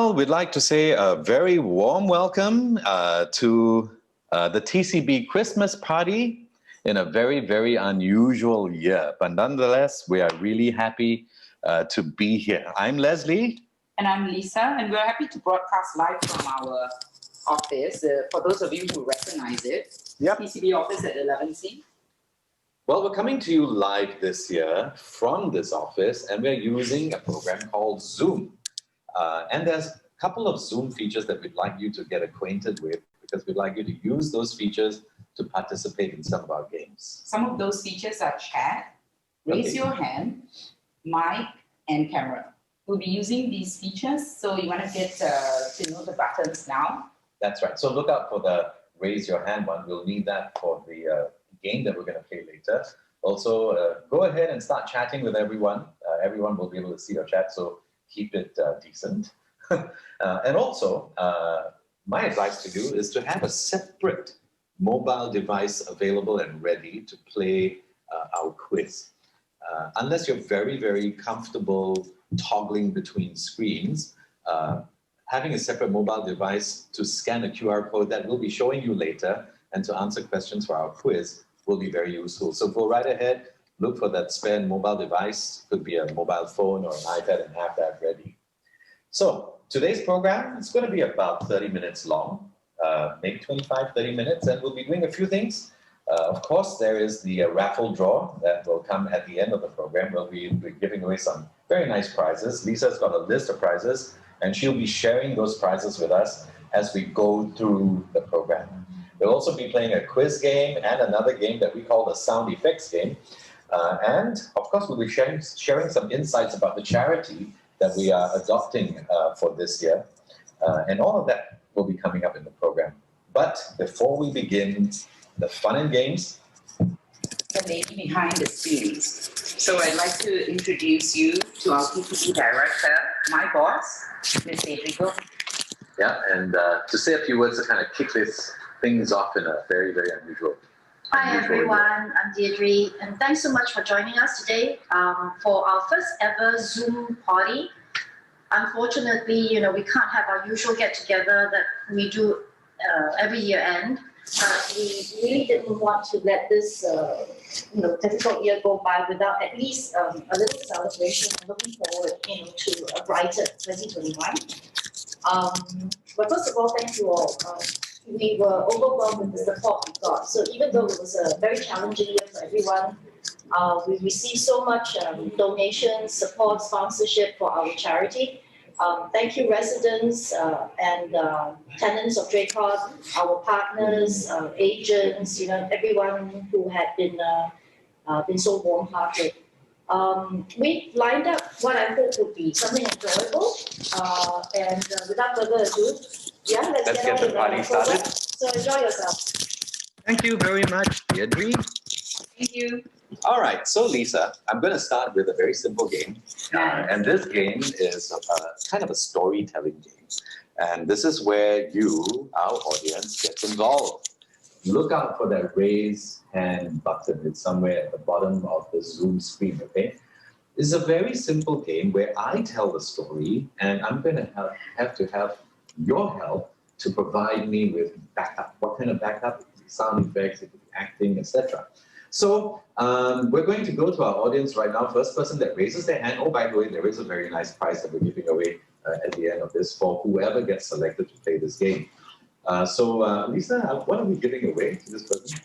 Well, we'd like to say a very warm welcome to the TCB Christmas party in a very, very unusual year. But nonetheless, we are really happy to be here. I'm Leslie. And I'm Lisa, and we're happy to broadcast live from our office. For those of you who recognize it, Yep. TCB office at 11C. Well, we're coming to you live this year from this office, and we're using a program called Zoom. And there's a couple of Zoom features that we'd like you to get acquainted with, because we'd like you to use those features to participate in some of our games. Some of those features are chat, raise your hand, mic, and camera. We'll be using these features, so you want to get to know the buttons now. That's right. So look out for the raise your hand one. We'll need that for the game that we're going to play later. Also, go ahead and start chatting with everyone. Everyone will be able to see your chat, so keep it decent. And also, my advice to you is to have a separate mobile device available and ready to play our quiz. Unless you're very, very comfortable toggling between screens, having a separate mobile device to scan a QR code that we'll be showing you later and to answer questions for our quiz will be very useful. So go right ahead, look for that spare mobile device. Could be a mobile phone or an iPad, and have that ready. So today's program is going to be about 30 minutes long, maybe 25, 30 minutes, and we'll be doing a few things. Of course, there is the raffle draw that will come at the end of the program. We'll be giving away some very nice prizes. Lisa's got a list of prizes, and she'll be sharing those prizes with us as we go through the program. We'll also be playing a quiz game and another game that we call the sound effects game. And of course, we'll be sharing some insights about the charity that we are adopting for this year. And all of that will be coming up in the program. But before we begin the fun and games, The lady behind the scenes. So I'd like to introduce you to our TCB director, my boss, Ms. Adrigo. yeah, and to say a few words to kind of kick things off in a very, very unusual. Hi everyone, I'm Deirdre, and thanks so much for joining us today for our first ever Zoom party. Unfortunately, we can't have our usual get-together that we do every year end. We really didn't want to let this difficult year go by without at least a little celebration, and looking forward to a brighter 2021. But first of all, thank you all. We were overwhelmed with the support we got. So even though it was a very challenging year for everyone, we received so much donations, support, sponsorship for our charity. Thank you, residents and tenants of Draycott, our partners, agents, everyone who had been so warm-hearted. We lined up what I hope would be something enjoyable, and without further ado, let's get the party started. So enjoy yourself. Thank you very much, Deirdre. Thank you. All right, so Lisa, I'm going to start with a very simple game. And this game is kind of a storytelling game. And this is where you, our audience, gets involved. Look out for that raise hand button. It's somewhere at the bottom of the Zoom screen, okay? It's a very simple game where I tell the story, and I'm going to have to have your help to provide me with backup. What kind of backup? Sound effects, it could be acting, etc. So we're going to go to our audience right now. First person that raises their hand. Oh, by the way, there is a very nice prize that we're giving away at the end of this for whoever gets selected to play this game. So Lisa, what are we giving away to this person?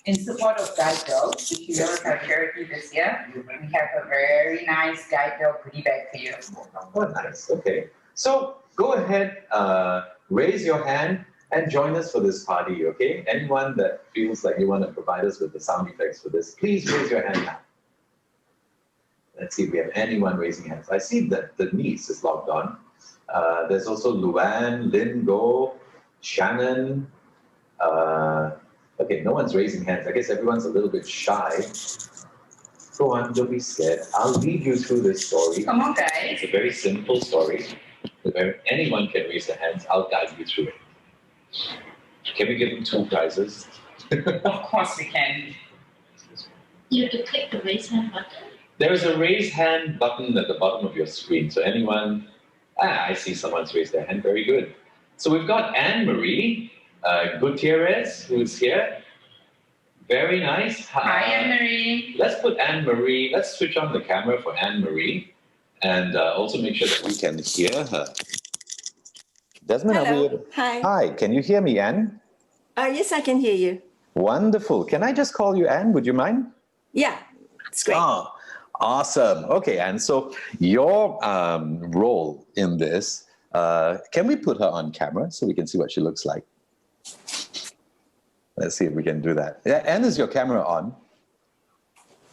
In support of Guide Dog, which you know is our charity this year, we have a very nice Guide Dog goodie bag for you. Oh, nice. Okay. So go ahead, raise your hand, and join us for this party, okay? Anyone that feels like you want to provide us with the sound effects for this, please raise your hand now. Let's see if we have anyone raising hands. I see that the niece is logged on. There's also Luann, Lynn Go, Shannon. Okay, no one's raising hands. I guess everyone's a little bit shy. Go on, don't be scared. I'll lead you through this story. Come on, guys. It's a very simple story where anyone can raise their hands. I'll guide you through it. Can we give them 2 prizes? Of course we can. You have to click the raise hand button. There is a raise hand button at the bottom of your screen. So anyone I see someone's raised their hand. Very good. So we've got Anne-Marie Gutierrez, who's here. Very nice. Hi, Anne-Marie. Let's put Anne-Marie, let's switch on the camera for Anne-Marie and also make sure that we can hear her. Desmond, Hello. Hi. Hi, can you hear me, Anne? Yes, I can hear you. Wonderful. Can I just call you Anne? Would you mind? Yeah, it's great. Oh, awesome. Okay, Anne. So your role in this, can we put her on camera so we can see what she looks like? Let's see if we can do that. Yeah, Anne, is your camera on?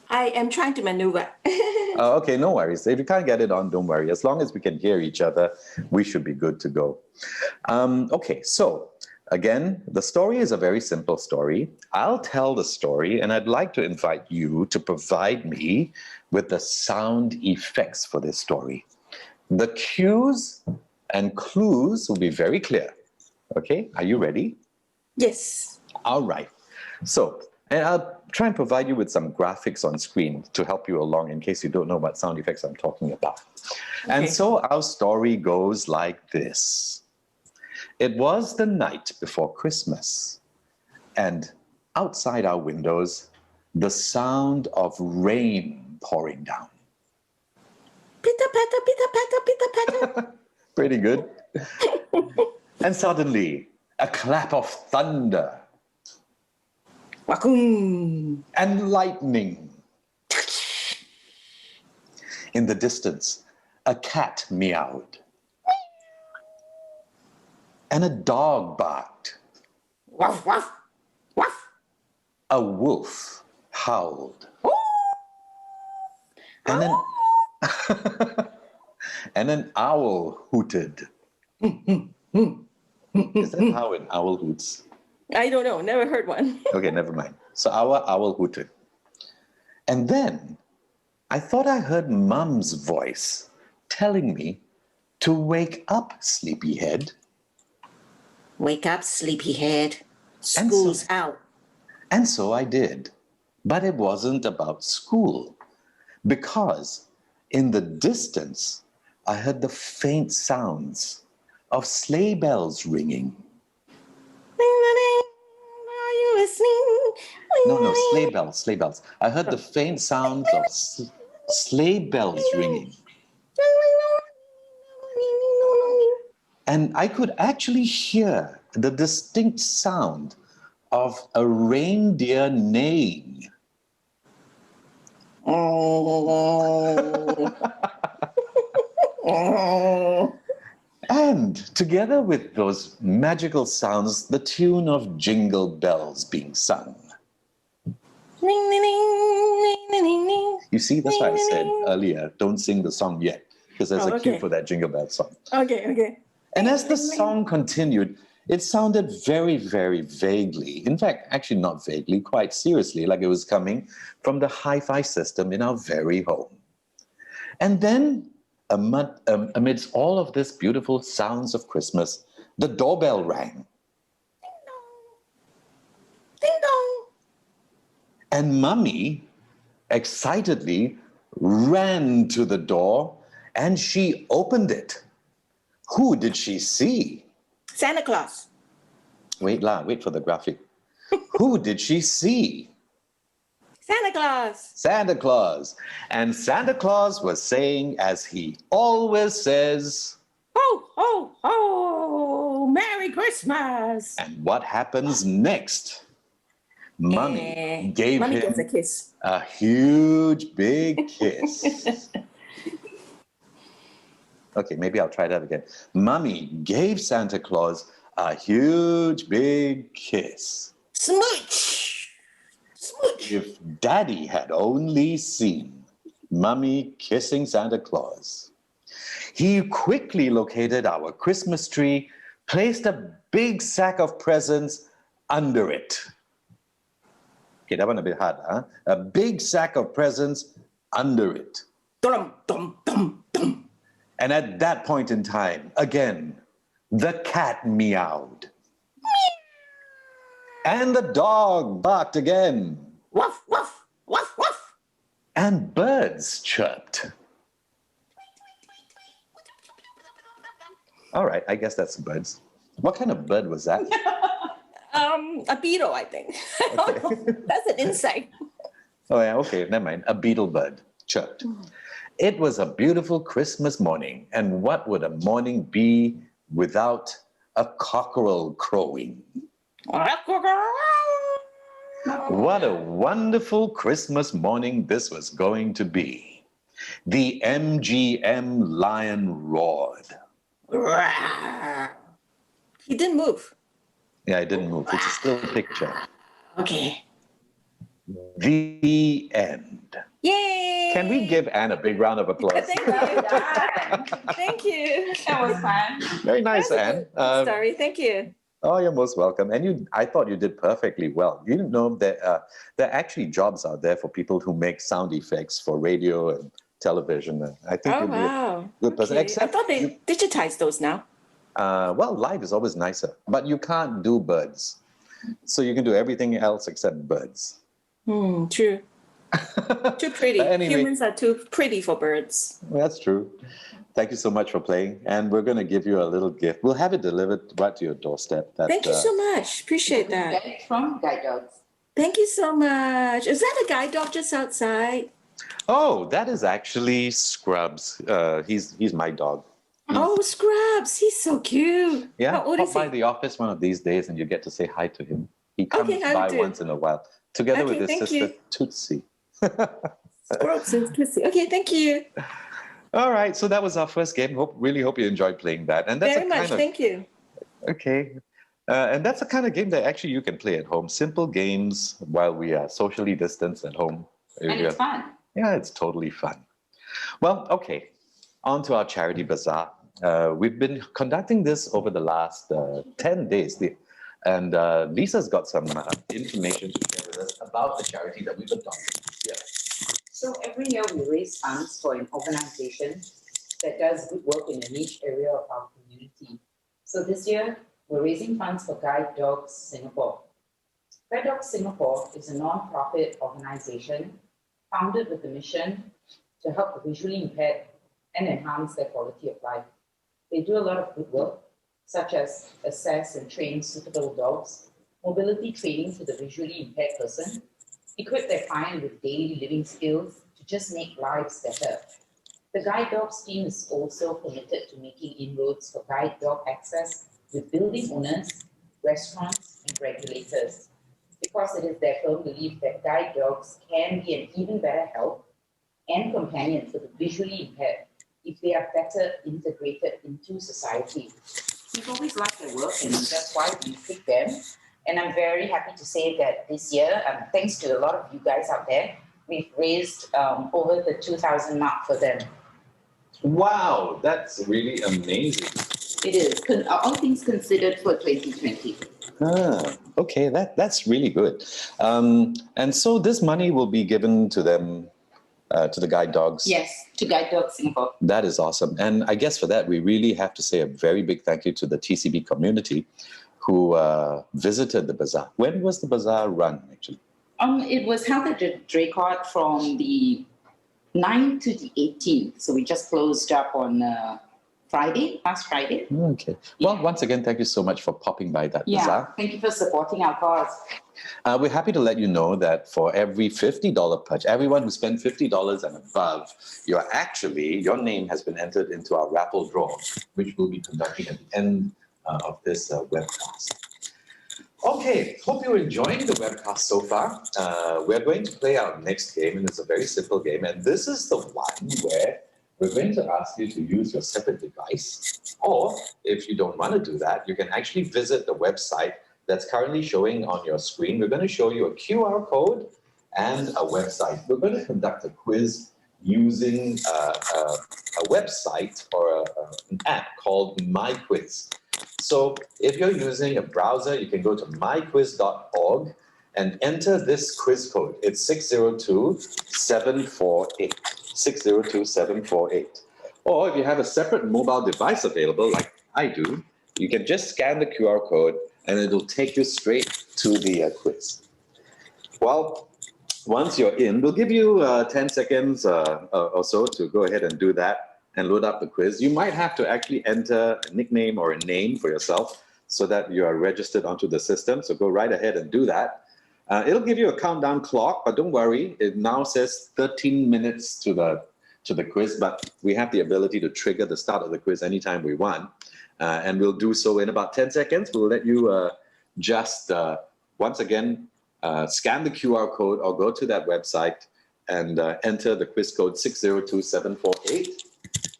I am trying to maneuver. Oh, okay, no worries. If you can't get it on, don't worry. As long as we can hear each other, we should be good to go. Okay, so again, the story is a very simple story. I'll tell the story, and I'd like to invite you to provide me with the sound effects for this story. The cues and clues will be very clear. Okay, are you ready? Yes. All right. So, and I'll try and provide you with some graphics on screen to help you along in case you don't know what sound effects I'm talking about. Okay. And so our story goes like this. It was the night before Christmas, and outside our windows, the sound of rain pouring down. Pitter patter, pitter patter, pitter patter. Pretty good. And suddenly, a clap of thunder Wakum. and lightning. In the distance, a cat meowed. And a dog barked. Woof, woof, woof. A wolf howled. Ooh. And and an owl hooted. Is that how an owl hoots? I don't know. Never heard one. Okay, never mind. So our owl hooted. And then I thought I heard Mum's voice telling me to wake up, sleepyhead. Wake up, sleepyhead. And School's out. And so I did. But it wasn't about school. Because in the distance, I heard the faint sounds of sleigh bells ringing. Ding, ding, ding. Are you listening? No, sleigh bells, sleigh bells. I heard the faint sounds of sleigh bells ringing. And I could actually hear the distinct sound of a reindeer neighing. And together with those magical sounds, the tune of Jingle Bells being sung. You see, that's why I said earlier, don't sing the song yet, because there's a cue for that Jingle Bell song. Okay, okay. And as the song continued, it sounded very, very vaguely. In fact, actually not vaguely, quite seriously, like it was coming from the hi-fi system in our very home. And then, amidst all of this beautiful sounds of Christmas, the doorbell rang. Ding dong. Ding dong. And Mummy excitedly ran to the door and she opened it. Who did she see? Santa Claus. Wait for the graphic. Who did she see? Santa Claus. Santa Claus. And Santa Claus was saying, as he always says, Ho, ho, ho. Merry Christmas. and what happens next? Mummy gave Mummy him gives a kiss. a huge, big kiss. Okay, maybe I'll try that again. Mummy gave Santa Claus a huge, big kiss. Smooch. Smooch. If Daddy had only seen Mummy kissing Santa Claus. He quickly located our Christmas tree, placed a big sack of presents under it. Okay, that one a bit hard, huh? A big sack of presents under it. Dum, dum, dum, dum. And at that point in time, again, the cat meowed. And the dog barked again. Woof, woof, woof, woof. And birds chirped. All right, I guess that's birds. What kind of bird was that? A beetle, I think. I don't know. That's an insect. Oh yeah, okay, never mind. A beetle bird chirped. It was a beautiful Christmas morning, and what would a morning be without a cockerel crowing? What a wonderful Christmas morning this was going to be. The MGM lion roared. He didn't move. Yeah, it didn't move. It's a still picture. Okay. The end. Yay! Can we give Anne a big round of applause? Thank Well you. done. Thank you. That was fun. Very nice, That's a Anne. good story. Thank you. Oh, you're most welcome. And I thought you did perfectly well. You didn't know that there are actually jobs out there for people who make sound effects for radio and television. And I think Oh, you'd be a wow. good person. Okay. I Except, thought they digitized those now. well, live is always nicer, but you can't do birds. So you can do everything else except birds. True. Too pretty. Anyway. Humans are too pretty for birds. That's true. Thank you so much for playing. And we're going to give you a little gift. We'll have it delivered right to your doorstep. Thank you so much. Appreciate We that. get it from Guide Dogs. Thank you so much. Is that a guide dog just outside? Oh, that is actually Scrubs. He's my dog. Oh, Scrubs. He's so cute. Yeah, How old pop is by he? the office one of these days and you get to say hi to him. He comes Okay, I'll by do. once in a while, together with Okay, his thank sister you. Tootsie. Scrubs and Twisty. Okay, thank you. All right, so that was our first game. Really hope you enjoyed playing that. And that's Very much. Thank you. okay. And that's the kind of game that actually you can play at home. Simple games while we are socially distanced at home. And it's fun. Yeah, it's totally fun. Well, okay, on to our charity bazaar. We've been conducting this over the last 10 days. And Lisa's got some information to share with us about the charity that we've adopted this year. So every year we raise funds for an organization that does good work in a niche area of our community. So this year, we're raising funds for Guide Dogs Singapore. Guide Dogs Singapore is a non-profit organization founded with the mission to help the visually impaired and enhance their quality of life. They do a lot of good work, such as assess and train suitable dogs, mobility training to the visually impaired person, equip their client with daily living skills to just make lives better. The Guide Dogs team is also committed to making inroads for guide dog access with building owners, restaurants, and regulators, because it is their firm belief that guide dogs can be an even better help and companion for the visually impaired if they are better integrated into society. We've always liked their work, and that's why we picked them. And I'm very happy to say that this year, thanks to a lot of you guys out there, we've raised over the 2,000 mark for them. Wow, that's really amazing. It is, all things considered for 2020. Okay, that's really good. And so this money will be given to them, to the guide dogs. Yes, to Guide Dogs Singapore. That is awesome. And I guess for that, we really have to say a very big thank you to the TCB community who visited the bazaar. When was the bazaar run, actually? It was held at the Draycourt from the 9th to the 18th. So we just closed up on last Friday. Okay. Well, once again, thank you so much for popping by that bazaar. Thank you for supporting our cause. We're happy to let you know that for every $50 purchase, everyone who spent $50 and above, your name has been entered into our Raffle draw, which we'll be conducting at the end of this webcast. Okay, hope you're enjoying the webcast so far. We're going to play our next game, and it's a very simple game. And this is the one where we're going to ask you to use your separate device. Or if you don't want to do that, you can actually visit the website that's currently showing on your screen. We're going to show you a QR code and a website. We're going to conduct a quiz using a website or an app called My Quiz. So if you're using a browser, you can go to myquiz.org and enter this quiz code. It's 602748. 602748. Or if you have a separate mobile device available, like I do, you can just scan the QR code and it'll take you straight to the quiz. Well, once you're in, we'll give you 10 seconds or so to go ahead and do that. and load up the quiz, you might have to actually enter a nickname or a name for yourself so that you are registered onto the system. So go right ahead and do that. It'll give you a countdown clock, but don't worry. It now says 13 minutes to the quiz, but we have the ability to trigger the start of the quiz anytime we want. And we'll do so in about 10 seconds. We'll let you just, once again, scan the QR code or go to that website and enter the quiz code 602748.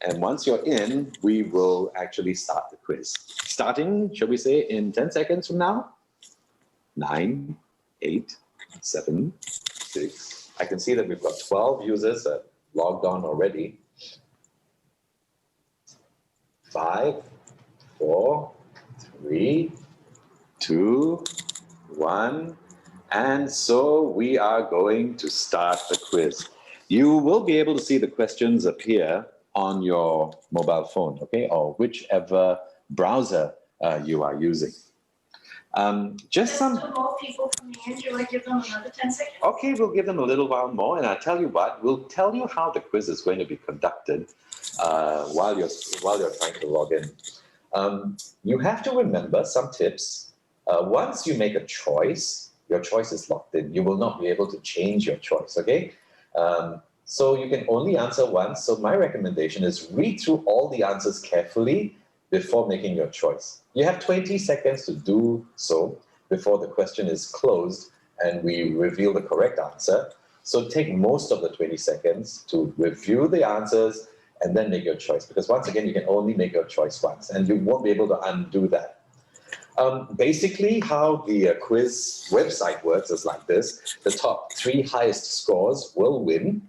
And once you're in, we will actually start the quiz. Starting, shall we say, in 10 seconds from now? 9, 8, 7, 6. I can see that we've got 12 users logged on already. 5, 4, 3, 2, 1. And so we are going to start the quiz. You will be able to see the questions appear on your mobile phone, okay, or whichever browser you are using. Just some more people coming in. Do I give them another 10 seconds? Okay, we'll give them a little while more, and I'll tell you what, we'll tell you how the quiz is going to be conducted while you're trying to log in. You have to remember some tips. Once you make a choice, your choice is locked in. You will not be able to change your choice, okay? So you can only answer once. So my recommendation is read through all the answers carefully before making your choice. You have 20 seconds to do so before the question is closed and we reveal the correct answer. So take most of the 20 seconds to review the answers and then make your choice. Because once again, you can only make your choice once and you won't be able to undo that. Basically, how the quiz website works is like this. The top 3 highest scores will win.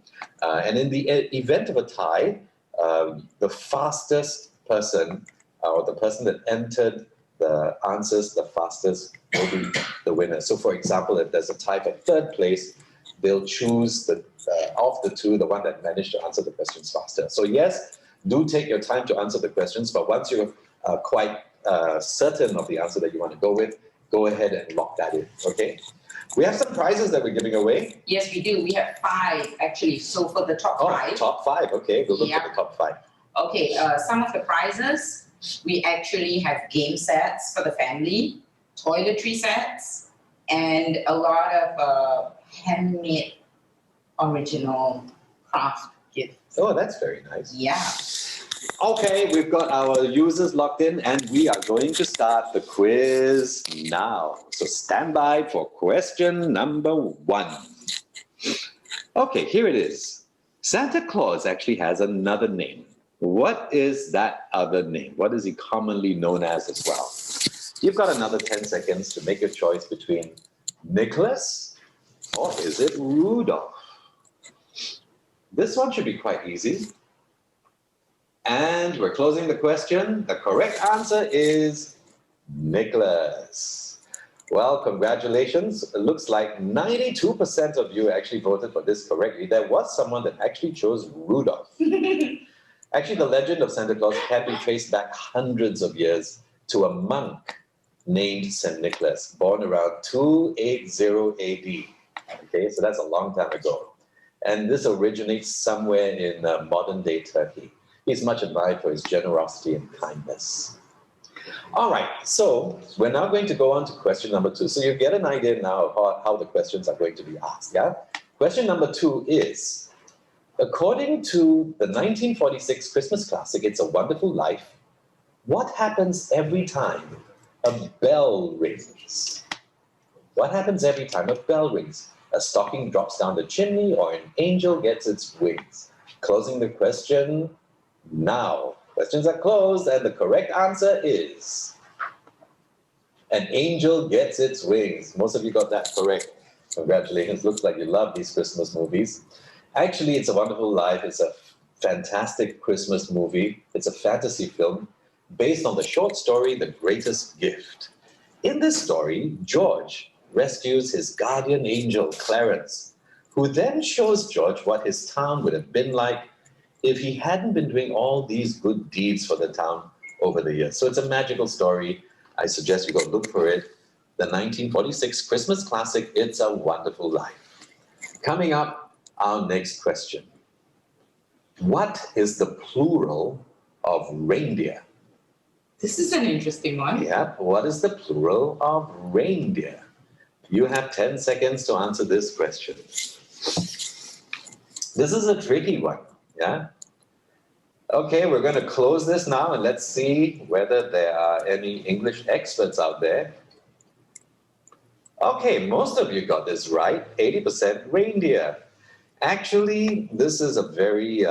And in the event of a tie, the fastest person or the person that entered the answers the fastest will be the winner. So for example, if there's a tie for 3rd place, they'll choose of the 2, the one that managed to answer the questions faster. So yes, do take your time to answer the questions, but once you're quite certain of the answer that you want to go with, go ahead and lock that in, okay? We have some prizes that we're giving away. Yes, we do. We have 5 actually. So for the top 5. Top 5, okay. We'll look at the top 5. Okay, some of the prizes, we actually have game sets for the family, toiletry sets, and a lot of handmade original craft gifts. Oh, that's very nice. Yeah. Okay, we've got our users locked in and we are going to start the quiz now. So stand by for question number 1. Okay, here it is. Santa Claus actually has another name. What is that other name? What is he commonly known as well? You've got another 10 seconds to make your choice between Nicholas or is it Rudolph? This one should be quite easy. And we're closing the question. The correct answer is Nicholas. Well, congratulations. It looks like 92% of you actually voted for this correctly. There was someone that actually chose Rudolph. Actually, the legend of Santa Claus can be traced back hundreds of years to a monk named St. Nicholas, born around 280 AD. Okay, so that's a long time ago. And this originates somewhere in modern-day Turkey. He's much admired for his generosity and kindness. All right, so we're now going to go on to question number 2. So you get an idea now of how the questions are going to be asked, yeah? Question number 2 is, according to the 1946 Christmas classic, It's a Wonderful Life, what happens every time a bell rings? What happens every time a bell rings? A stocking drops down the chimney or an angel gets its wings? Closing the question now. Questions are closed and the correct answer is an angel gets its wings. Most of you got that correct. Congratulations. Looks like you love these Christmas movies. Actually, It's a Wonderful Life is a fantastic Christmas movie. It's a fantasy film based on the short story, The Greatest Gift. In this story, George rescues his guardian angel, Clarence, who then shows George what his town would have been like if he hadn't been doing all these good deeds for the town over the years. So it's a magical story. I suggest you go look for it. The 1946 Christmas classic, It's a Wonderful Life. Coming up, our next question. What is the plural of reindeer? This is an interesting one. Yeah, what is the plural of reindeer? You have 10 seconds to answer this question. This is a tricky one, yeah? Okay, we're going to close this now and let's see whether there are any English experts out there. Okay, most of you got this right, 80% reindeer. Actually, this is a very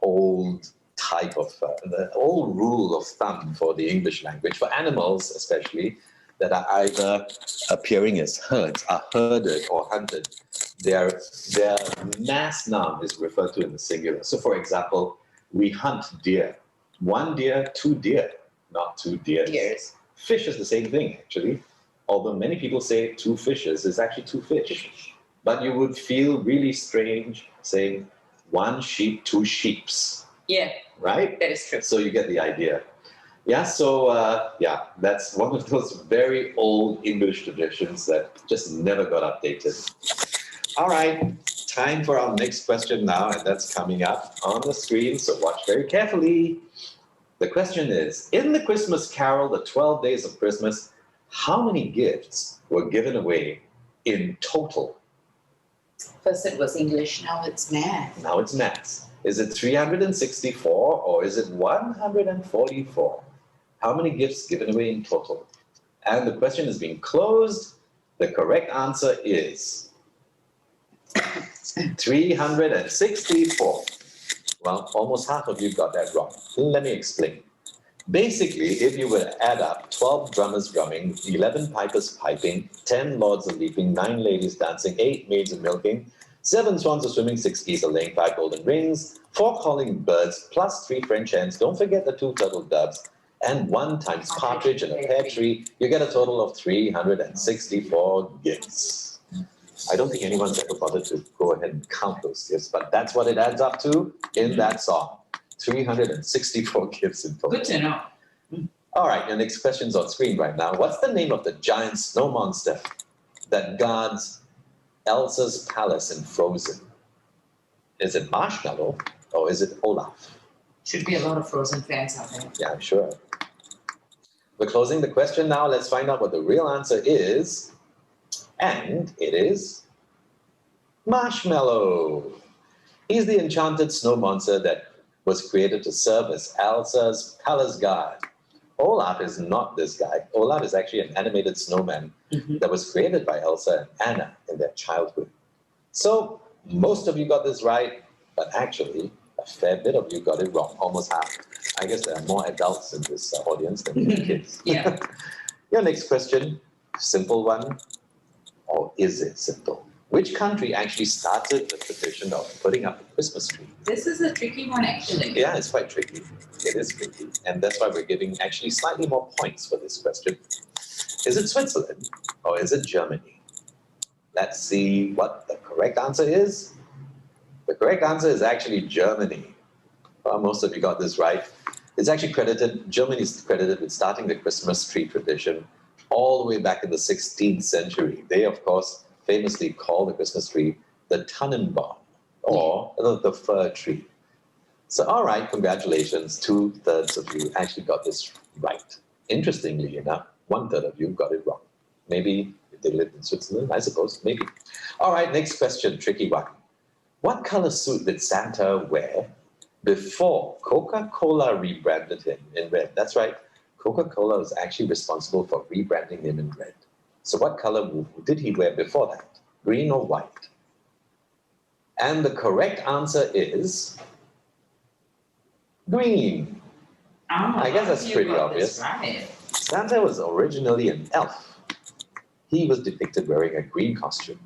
old type of, the old rule of thumb for the English language, for animals especially, that are either appearing as herds, are herded or hunted. Their mass noun is referred to in the singular. So for example, we hunt deer. One deer, two deer, not two deers. Deers. Fish is the same thing, actually. Although many people say two fishes, it's actually two fish. But you would feel really strange saying one sheep, two sheeps, Yeah, right? that is true. So you get the idea. Yeah, so yeah, that's one of those very old English traditions that just never got updated. All right, time for our next question now, and that's coming up on the screen, so watch very carefully. The question is, in the Christmas Carol, the 12 Days of Christmas, how many gifts were given away in total? First it was English, now it's math. Now it's maths. Is it 364 or is it 144? How many gifts given away in total? And the question is being closed. The correct answer is 364. Well, almost half of you got that wrong. Let me explain. Basically, if you were to add up 12 drummers drumming, 11 pipers piping, 10 lords a leaping, 9 ladies dancing, 8 maids a milking, 7 swans a swimming, 6 geese a laying, 5 golden rings, 4 calling birds, plus 3 French hens, don't forget the 2 turtle doves, and 1 times partridge and a pear tree, you get a total of 364 gifts. I don't think anyone's ever bothered to go ahead and count those gifts, but that's what it adds up to in that song. 364 gifts in total. Good to know. All right, your next question's on screen right now. What's the name of the giant snow monster that guards Elsa's palace in Frozen? Is it Marshmallow or is it Olaf? Should be a lot of Frozen fans out there. Yeah, I'm sure. We're closing the question now. Let's find out what the real answer is. And it is Marshmallow. He's the enchanted snow monster that was created to serve as Elsa's palace guard. Olaf is not this guy. Olaf is actually an animated snowman that was created by Elsa and Anna in their childhood. So most of you got this right, but actually a fair bit of you got it wrong, almost half. I guess there are more adults in this audience than kids. Yeah. Your next question, simple one, or is it simple? Which country actually started the tradition of putting up a Christmas tree? This is a tricky one, actually. Yeah, it's quite tricky. It is tricky. And that's why we're giving actually slightly more points for this question. Is it Switzerland or is it Germany? Let's see what the correct answer is. The correct answer is actually Germany. Well, most of you got this right. It's actually credited, Germany's credited with starting the Christmas tree tradition all the way back in the 16th century. They, of course, famously call the Christmas tree the Tannenbaum, or the fir tree. So, all right, congratulations. 2/3 of you actually got this right. Interestingly enough, 1/3 of you got it wrong. Maybe if they lived in Switzerland, I suppose, maybe. All right, next question, tricky one. What color suit did Santa wear before Coca-Cola rebranded him in red? That's right, Coca-Cola was actually responsible for rebranding him in red. So what color did he wear before that? Green or white? And the correct answer is green. I guess that's pretty obvious. Right. Santa was originally an elf. He was depicted wearing a green costume.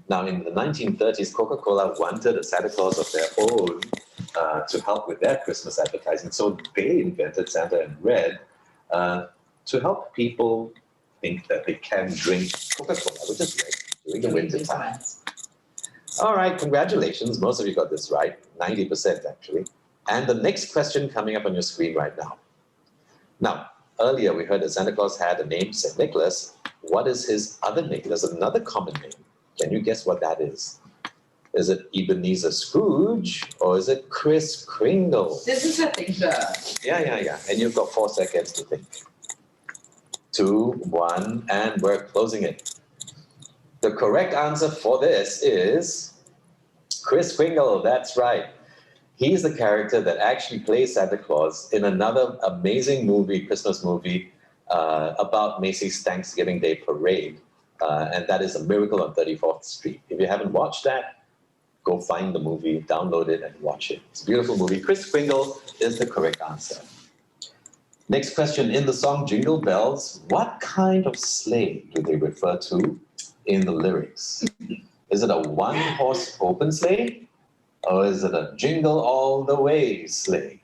Now, in the 1930s, Coca-Cola wanted a Santa Claus of their own to help with their Christmas advertising. So they invented Santa in red to help people think that they can drink Coca-Cola, which is red, during the winter time. All right, congratulations. Most of you got this right, 90% actually. And the next question coming up on your screen right now. Now, earlier we heard that Santa Claus had a name, St. Nicholas. What is his other name? There's another common name. Can you guess what that is? Is it Ebenezer Scrooge or is it Kris Kringle? This is a thinker. Yeah. And you've got 4 seconds to think. 2, 1, and we're closing it. The correct answer for this is Kris Kringle. That's right. He's the character that actually plays Santa Claus in another amazing movie, Christmas movie, about Macy's Thanksgiving Day Parade. And that is A Miracle on 34th Street. If you haven't watched that, go find the movie, download it, and watch it. It's a beautiful movie. Kris Kringle is the correct answer. Next question. In the song Jingle Bells, what kind of sleigh do they refer to in the lyrics? Is it a one-horse open sleigh? Or is it a jingle all the way sleigh?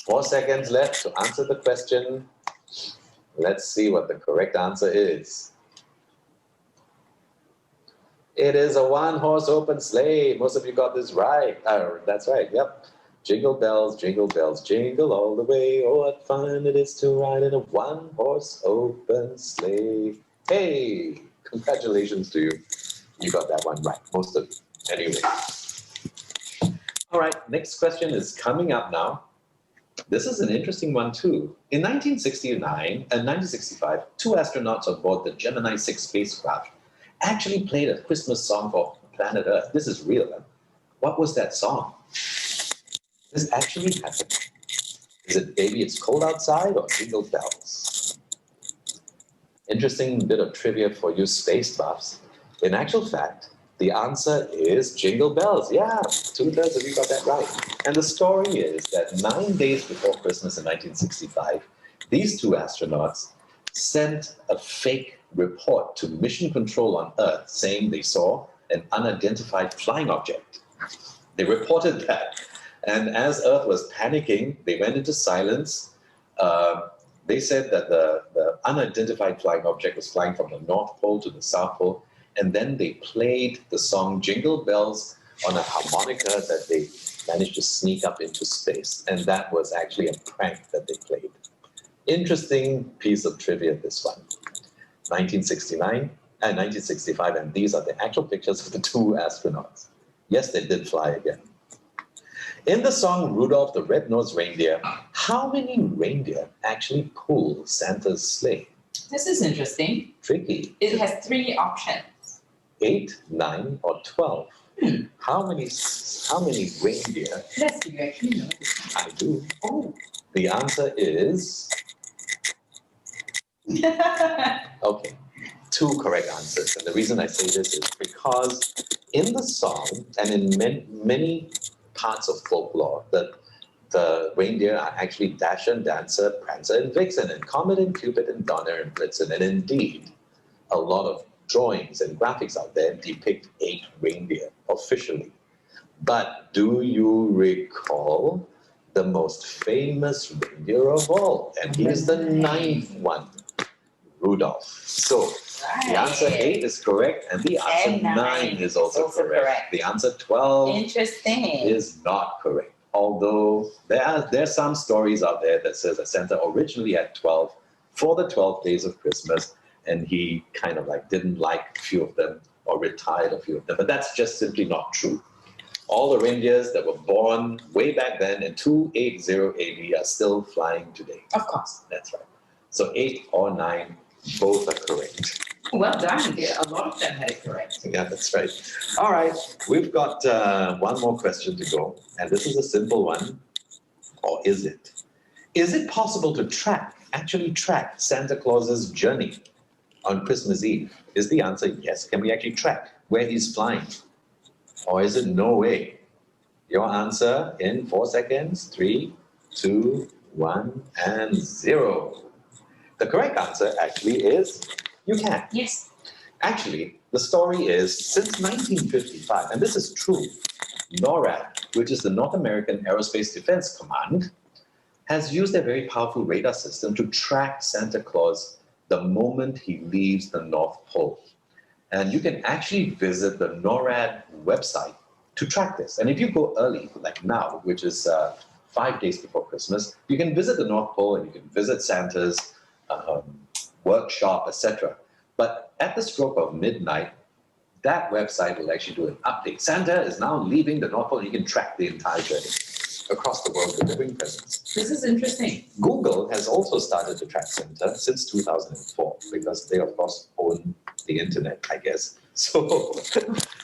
4 seconds left to answer the question. Let's see what the correct answer is. It is a one-horse open sleigh. Most of you got this right. That's right, yep. Jingle bells, jingle all the way. Oh, what fun it is to ride in a one-horse open sleigh. Hey, congratulations to you. You got that one right, most of it. Anyway. All right, next question is coming up now. This is an interesting one too. In 1969 and 1965, 2 astronauts on board the Gemini 6 spacecraft actually played a Christmas song for planet Earth. This is real. Huh? What was that song? This actually happened. Is it Baby It's Cold Outside or Jingle Bells? Interesting bit of trivia for you space buffs. In actual fact, the answer is Jingle Bells. Yeah, 2/3 of you got that right. And the story is that 9 days before Christmas in 1965, these 2 astronauts sent a fake report to Mission Control on Earth saying they saw an unidentified flying object. They reported that. And as Earth was panicking, they went into silence. They said that the unidentified flying object was flying from the North Pole to the South Pole. And then they played the song Jingle Bells on a harmonica that they managed to sneak up into space. And that was actually a prank that they played. Interesting piece of trivia, this one. 1969 and 1965, and these are the actual pictures of the 2 astronauts. Yes, they did fly again. In the song Rudolph the Red-Nosed Reindeer, how many reindeer actually pull Santa's sleigh? This is interesting. Tricky. It has 3 options. 8, 9, or 12. How many reindeer? Yes, do you actually know this? I do. Oh. The answer is okay. 2 correct answers. And the reason I say this is because in the song and in many parts of folklore, the reindeer are actually Dasher, Dancer, Prancer, and Vixen, and Comet and Cupid and Donner and Blitzen. And indeed, a lot of drawings and graphics out there depict 8 reindeer officially. But do you recall the most famous reindeer of all? And here's the 9th one, Rudolph. So the answer 8 is correct, and the answer And 9 is also correct. The answer 12 Interesting. is not correct. Although there are some stories out there that says that Santa originally had 12 for the 12 days of Christmas, and he kind of like didn't like a few of them or retired a few of them. But that's just simply not true. All the reindeers that were born way back then in 280 AD are still flying today. Of course. That's right. So 8 or 9, both are correct. Well done. Yeah, a lot of them had it correct. Yeah, that's right. All right, we've got one more question to go. And this is a simple one. Or is it? Is it possible to actually track Santa Claus's journey on Christmas Eve? Is the answer yes? Can we actually track where he's flying? Or is it no way? Your answer in 4 seconds. 3, 2, 1, and 0. The correct answer actually is you can. Yes. Actually, the story is since 1955, and this is true, NORAD, which is the North American Aerospace Defense Command, has used a very powerful radar system to track Santa Claus the moment he leaves the North Pole. And you can actually visit the NORAD website to track this. And if you go early, like now, which is 5 days before Christmas, you can visit the North Pole and you can visit Santa's workshop, etc. But at the stroke of midnight, that website will actually do an update. Santa is now leaving the North Pole. You can track the entire journey across the world delivering presents. This is interesting. Google has also started to track Santa since 2004 because they, of course, own the internet, I guess. So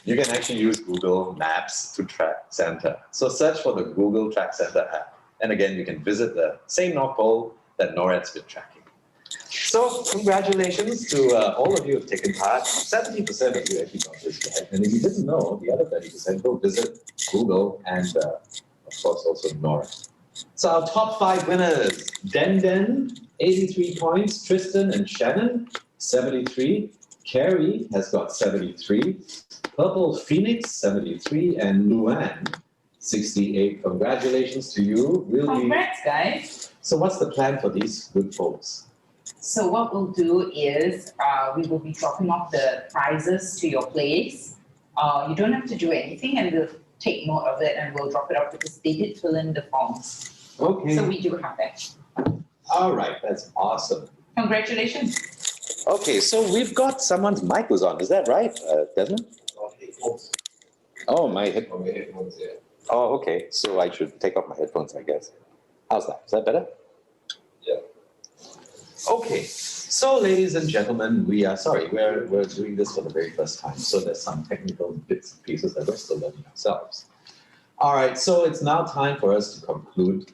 you can actually use Google Maps to track Santa. So search for the Google Track Santa app. And again, you can visit the same North Pole that NORAD's been tracking. So congratulations to all of you who have taken part. 70% of you actually got this right. And if you didn't know, the other 30% go visit Google and, of course, also NORAD. So our top 5 winners, Den, 83 points, Tristan and Shannon, 73, Carrie has got 73, Purple Phoenix, 73, and Luann, 68. Congratulations to you. Congrats, guys. So what's the plan for these good folks? So what we'll do is we will be dropping off the prizes to your place. You don't have to do anything, and we'll take note of it and we'll drop it off because they did fill in the forms. Okay. So we do have that. All right, that's awesome. Congratulations. Okay, so we've got someone's mic was on. Is that right, Desmond? Oh, my headphones. Yeah. Oh, okay. So I should take off my headphones, I guess. How's that? Is that better? Yeah. Okay. So, ladies and gentlemen, we're doing this for the very first time. So there's some technical bits and pieces that we're still learning ourselves. All right. So it's now time for us to conclude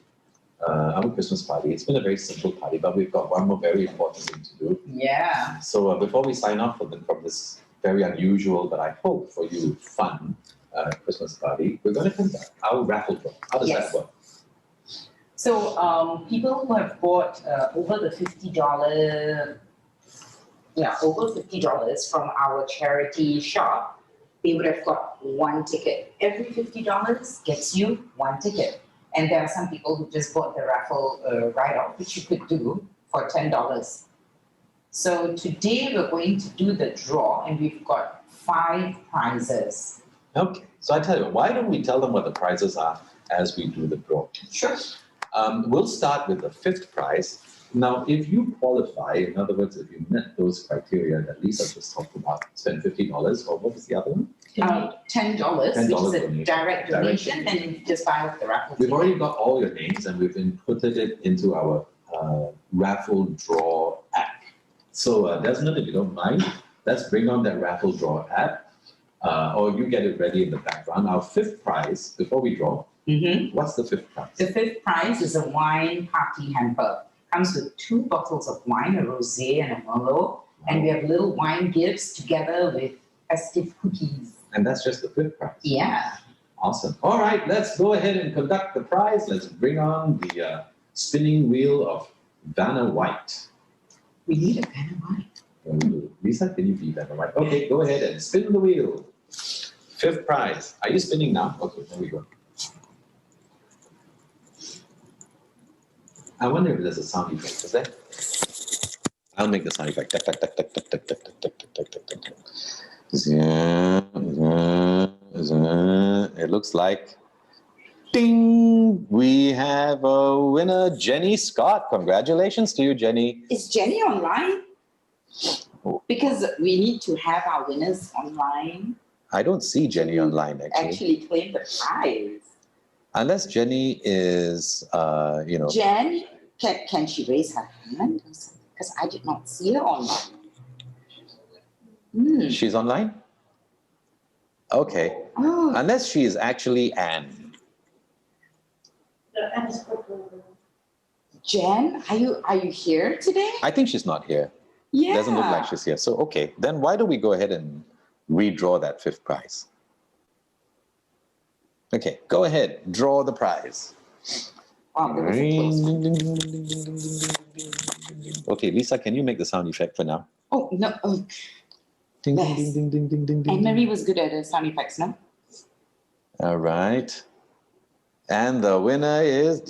our Christmas party. It's been a very simple party, but we've got one more very important thing to do. Yeah. So before we sign off from this very unusual, but I hope for you fun Christmas party, we're going to conduct our raffle draw. How does that work? So people who have bought over $50 from our charity shop, they would have got one ticket. Every $50 gets you one ticket. And there are some people who just bought the raffle write-off, which you could do for $10. So today we're going to do the draw, and we've got 5 prizes. Okay, so I tell you, why don't we tell them what the prizes are as we do the draw? Sure. We'll start with the 5th prize. Now, if you qualify, in other words, if you met those criteria that Lisa just talked about, spend $50, or what was the other one? $10, which is a donation. direct donation, and just buy off the raffle. We've already got all your names, and we've inputted it into our raffle draw app. So, Desmond, if you don't mind, let's bring on that raffle draw app, or you get it ready in the background. Our 5th prize, before we draw, what's the 5th prize? The 5th prize is a wine party hamper. Comes with 2 bottles of wine, a rosé and a merlot, and we have little wine gifts together with festive cookies. And that's just the 5th prize? Yeah. Awesome. All right, let's go ahead and conduct the prize. Let's bring on the spinning wheel of Vanna White. We need a Vanna White. Lisa, can you be Vanna White? Okay, go ahead and spin the wheel. 5th prize. Are you spinning now? Okay, there we go. I wonder if there's a sound effect. Is there? I'll make the sound effect. It looks like ding! We have a winner, Jenny Scott. Congratulations to you, Jenny. Is Jenny online? Because we need to have our winners online. I don't see Jenny online, actually. Actually claim the prize. Unless Jenny is, Jen, can she raise her hand? Because I did not see her online. She's online? Okay. Oh. Unless she is actually Anne. Jen, are you here today? I think she's not here. Yeah. Doesn't look like she's here. So, okay. Then why don't we go ahead and redraw that 5th prize? Okay, go ahead. Draw the prize. Okay, Lisa, can you make the sound effect for now? Oh, no. Oh. Ding, Yes. ding, ding, ding, ding, ding, ding. And Mary was good at the sound effects, no? All right. And the winner is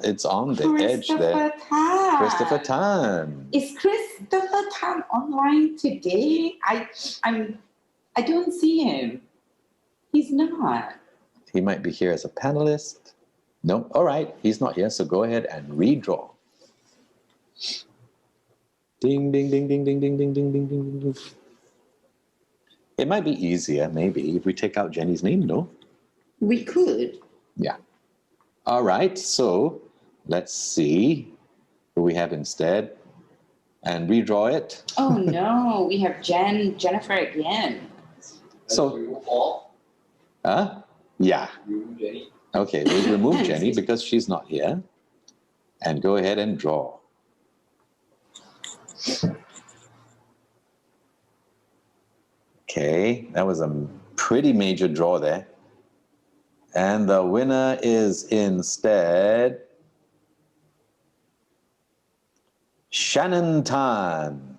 it's on the edge there. Tan. Christopher Tan. Is Christopher Tan online today? I don't see him. He's not. He might be here as a panelist. No, all right, he's not here. So go ahead and redraw. Ding, ding, ding, ding, ding, ding, ding, ding, ding, ding, ding. It might be easier, maybe, if we take out Jenny's name, no? We could. Yeah. All right, so let's see who we have instead and redraw it. Oh no, we have Jennifer again. So, huh? Yeah. Okay, we'll remove Jenny because she's not here. And go ahead and draw. Okay, that was a pretty major draw there. And the winner is instead Shannon Tan.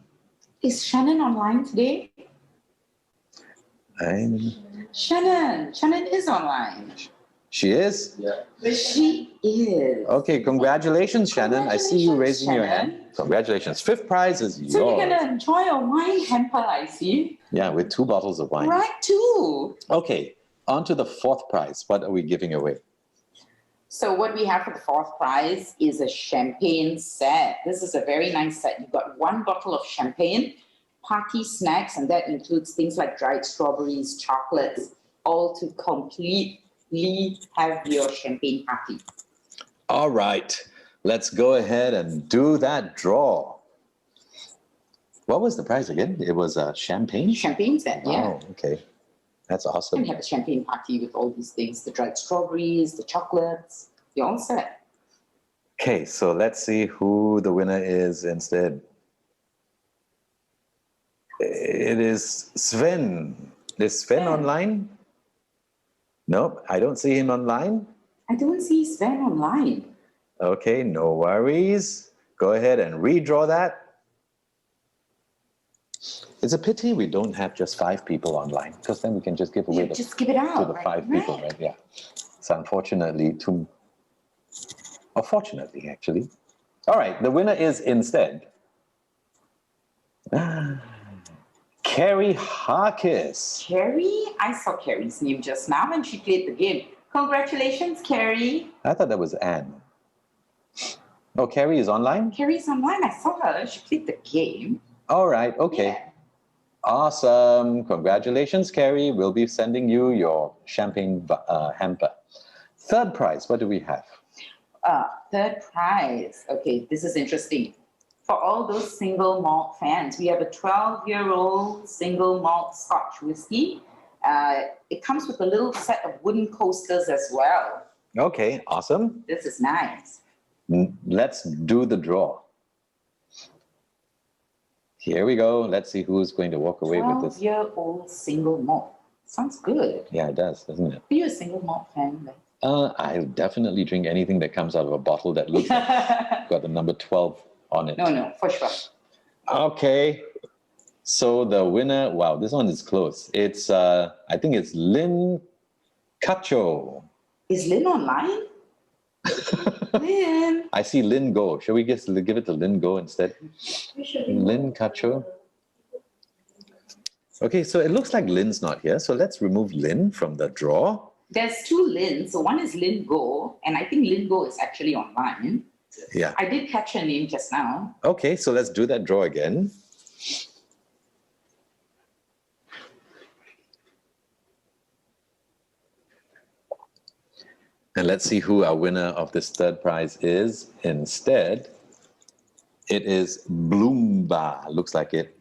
Is Shannon online today? Shannon is online. She is? Yeah. She is. Okay, congratulations, Shannon. I see you raising your Shannon. hand. Congratulations. Fifth prize is yours. So you're gonna enjoy a wine hamper, I see. Yeah, with 2 bottles of wine. Right, too. Okay, on to the fourth prize. What are we giving away? So what we have for the fourth prize is a champagne set. This is a very nice set. You've got 1 bottle of champagne, party snacks, and that includes things like dried strawberries, chocolates, all to completely have your champagne party. All right, let's go ahead and do that draw. What was the prize again? It was a champagne? Champagne set, yeah. Oh, okay. That's You awesome. can have a champagne party with all these things, the dried strawberries, the chocolates, you're all set. Okay, so let's see who the winner is instead. It is Sven. Is Sven online? Nope, I don't see him online. I don't see Sven online. Okay, no worries. Go ahead and redraw that. It's a pity we don't have just 5 people online, because then we can just give away Just give it out. to the 5 people, right? Yeah. It's unfortunately fortunately, actually. All right, the winner is instead Carrie Harkis. Carrie? I saw Carrie's name just now when she played the game. Congratulations, Carrie. I thought that was Anne. Oh, Carrie is online? Carrie's online. I saw her. She played the game. All right, okay. Yeah. Awesome. Congratulations, Carrie. We'll be sending you your champagne hamper. Third prize, what do we have? Third prize. Okay, this is interesting. For all those single malt fans, we have a 12-year-old single malt Scotch whiskey. It comes with a little set of wooden coasters as well. Okay, awesome. This is nice. Let's do the draw. Here we go. Let's see who's going to walk away with this. 12-year-old single malt. Sounds good. Yeah, it does, doesn't it? Are you a single malt fan? Like? I'll definitely drink anything that comes out of a bottle that looks like got the number 12 on it. No, for sure. Okay. So the winner, wow, this one is close. It's, I think it's Lynn Cacho. Is Lynn online? Lynn. I see Lynn Go. Shall we just give it to Lynn Go instead? Lynn Cacho. Okay, so it looks like Lynn's not here. So let's remove Lynn from the draw. There's 2 Lynn. So one is Lynn Go, and I think Lynn Go is actually online. Yeah. I did catch her name just now. Okay, so let's do that draw again. And let's see who our winner of this third prize is. Instead, it is Bloomba. Looks like it.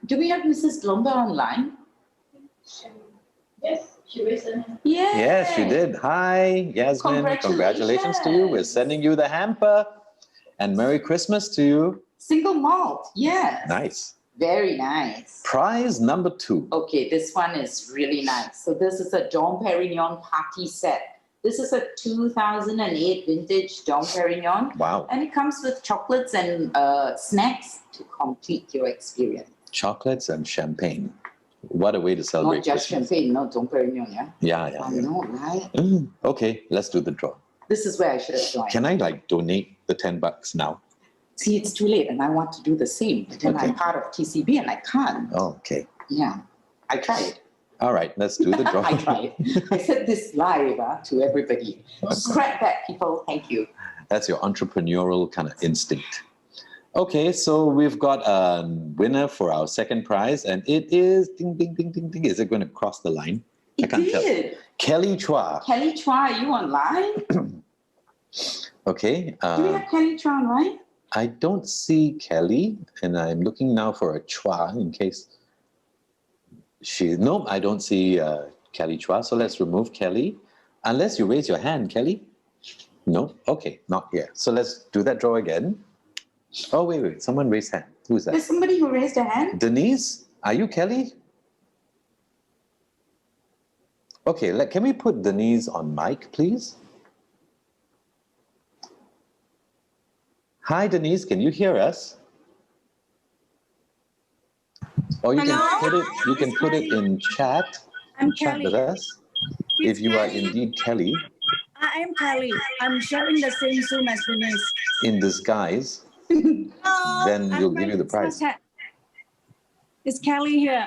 Do we have Mrs. Blomba online? Yes, she raised her hand. Yeah. Yes, she did. Hi, Yasmin. Congratulations to you. We're sending you the hamper. And Merry Christmas to you. Single malt. Yes. Nice. Very nice. Prize number 2. Okay, this one is really nice. So this is a Dom Perignon party set. This is a 2008 vintage Dom Perignon. Wow. And it comes with chocolates and snacks to complete your experience. Chocolates and champagne. What a way to celebrate Not just Christmas. champagne, no Dom Perignon, yeah? Yeah. I know, right? Okay, let's do the draw. This is where I should have joined. Can I donate the $10 now? See, it's too late and I want to do the same. But then Okay. I'm part of TCB and I can't. Oh, okay. Yeah, I tried. All right, let's do the draw. I tried. I said this live to everybody. Scrap that, people. Thank you. That's your entrepreneurial kind of instinct. Okay, so we've got a winner for our second prize, and it is ding ding ding ding ding. Is it going to cross the line? I It can't tell. did. Kelly Chua. Kelly Chua, are you online? Okay. Do we have Kelly Chua online? I don't see Kelly, and I'm looking now for a Chua in case she. Nope, I don't see Kelly Chua. So let's remove Kelly, unless you raise your hand, Kelly. No, okay, not here. So let's do that draw again. Oh wait, someone raised hand. Who's that? There's somebody who raised a hand. Denise, are you Kelly? Okay, can we put Denise on mic, please? Hi, Denise, can you hear us? Or you can put it in chat. I'm Chat Kelly. with us. If you are indeed Kelly. I am Kelly. I'm sharing the same Zoom as Denise. In disguise, then we'll give you the prize. It's Kelly here.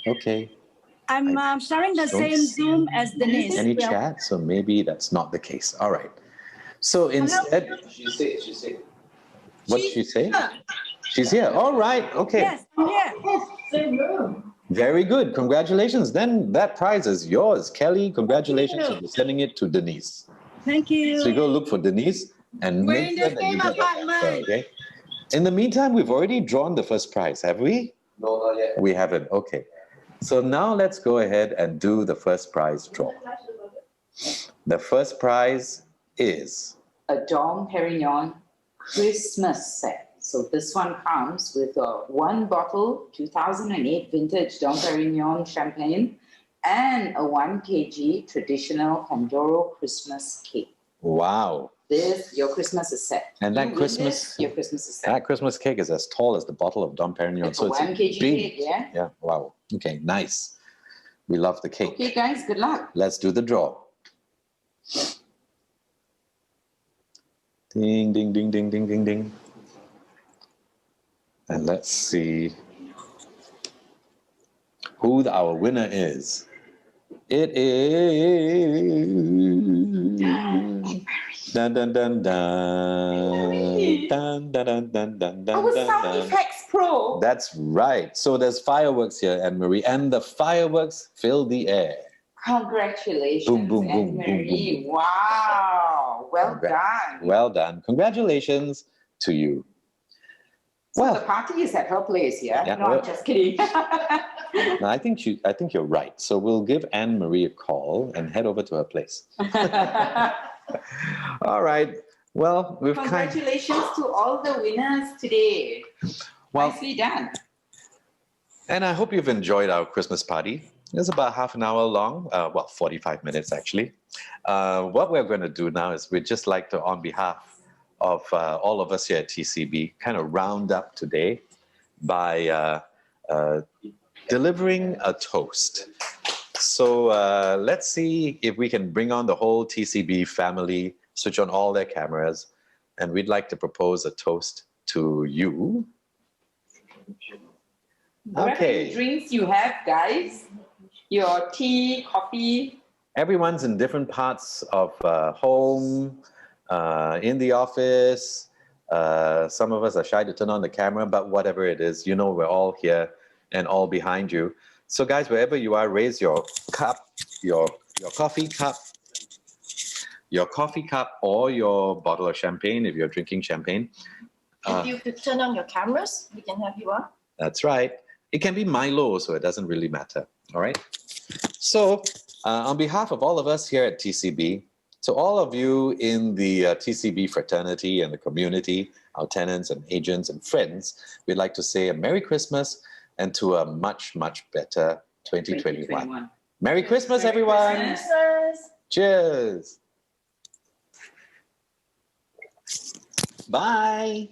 Okay. I'm sharing the don't same see Zoom as Denise. Any chat? So maybe that's not the case. All right. So instead, she said. What did she say? She's here. All right. Okay. Yes, I'm here. Same room. Very good. Congratulations. Then that prize is yours, Kelly. Congratulations for sending it to Denise. Thank you. So you go look for Denise and We're make in sure the that you same get that. apartment. Okay. In the meantime, we've already drawn the first prize, have we? No, not yet. We haven't. Okay. So now let's go ahead and do the first prize draw. The first prize is A Dom Perignon Christmas set. So this one comes with a 1 bottle 2008 vintage Dom Perignon champagne and a 1 kg traditional Pandoro Christmas cake. wow. This, your Christmas is set. And that You win Christmas- this, your Christmas is set. That Christmas cake is as tall as the bottle of Dom Perignon. It's So a it's 1 kg big. cake, yeah? Yeah. Wow. Okay. Nice. We love the cake. Okay, guys, good luck. Let's do the draw. Ding, ding, ding, ding, ding, ding, ding. And let's see who our winner is. It is. Dun, dun, dun, dun. Dun, dun, dun, dun, dun, dun, Our dun, Sound dun. Effects Pro. That's right. So there's fireworks here, Anne-Marie, and the fireworks fill the air. Congratulations, Boom, boom, boom, boom, Anne-Marie. Wow, well done. Well done. Congratulations to you. So Well- the party is at her place, yeah? Yeah, No, well- I'm just kidding. No, I think you're right. So we'll give Anne-Marie a call and head over to her place. All right. Well, we've Congratulations to all the winners today. well, Nicely done. and I hope you've enjoyed our Christmas party. It's about half an hour long, 45 minutes actually. What we're going to do now is we'd just like to, on behalf of all of us here at TCB, kind of round up today by delivering a toast. So let's see if we can bring on the whole TCB family, switch on all their cameras, and we'd like to propose a toast to you. Whatever drinks you have, guys, your tea, coffee. Everyone's in different parts of home, in the office. Some of us are shy to turn on the camera, but whatever it is, you know we're all here and all behind you. So guys, wherever you are, raise your cup, your coffee cup, or your bottle of champagne if you're drinking champagne. If you could turn on your cameras, we can have you on. That's right. It can be Milo, so it doesn't really matter. All right. So on behalf of all of us here at TCB, to all of you in the TCB fraternity and the community, our tenants and agents and friends, we'd like to say a Merry Christmas and to a much, much better 2021. Merry Christmas, everyone. Christmas. Cheers. Bye.